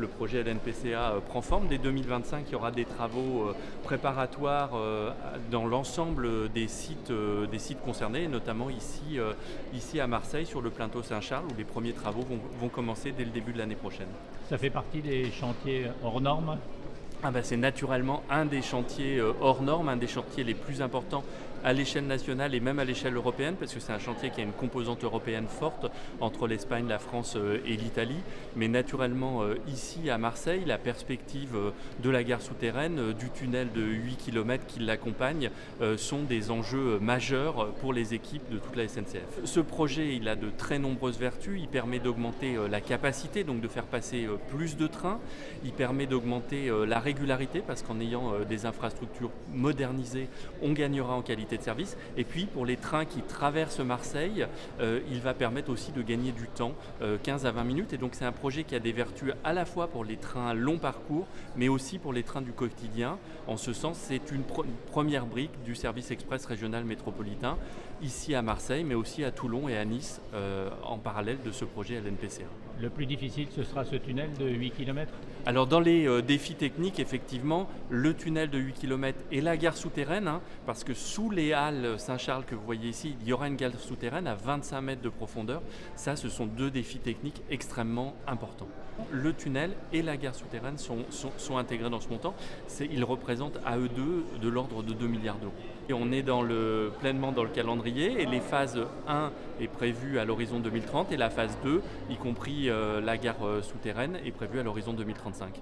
le projet LNPCA prend forme. Dès 2025, il y aura des travaux préparatoires dans l'ensemble des sites concernés, notamment ici à Marseille, sur le plateau Saint-Charles, où les premiers travaux vont commencer dès le début de l'année prochaine. Ça fait partie des chantiers hors normes? C'est naturellement un des chantiers hors normes, un des chantiers les plus importants à l'échelle nationale et même à l'échelle européenne, parce que c'est un chantier qui a une composante européenne forte entre l'Espagne, la France et l'Italie. Mais naturellement, ici à Marseille, la perspective de la gare souterraine, du tunnel de 8 km qui l'accompagne, sont des enjeux majeurs pour les équipes de toute la SNCF. Ce projet, il a de très nombreuses vertus. Il permet d'augmenter la capacité, donc de faire passer plus de trains. Il permet d'augmenter la régularité, parce qu'en ayant des infrastructures modernisées, on gagnera en qualité de service. Et puis pour les trains qui traversent Marseille, il va permettre aussi de gagner du temps, 15 à 20 minutes. Et donc c'est un projet qui a des vertus à la fois pour les trains long parcours, mais aussi pour les trains du quotidien. En ce sens, c'est une première brique du service express régional métropolitain, ici à Marseille, mais aussi à Toulon et à Nice, en parallèle de ce projet LNPCA. Le plus difficile, ce sera ce tunnel de 8 km? Alors dans les défis techniques, effectivement, le tunnel de 8 km et la gare souterraine, parce que sous les halles Saint-Charles que vous voyez ici, il y aura une gare souterraine à 25 mètres de profondeur. Ça, ce sont deux défis techniques extrêmement importants. Le tunnel et la gare souterraine sont intégrés dans ce montant. Ils représentent à eux deux de l'ordre de 2 milliards d'euros. Et on est pleinement dans le calendrier, et les phases 1 est prévue à l'horizon 2030 et la phase 2, y compris la gare souterraine, est prévue à l'horizon 2035.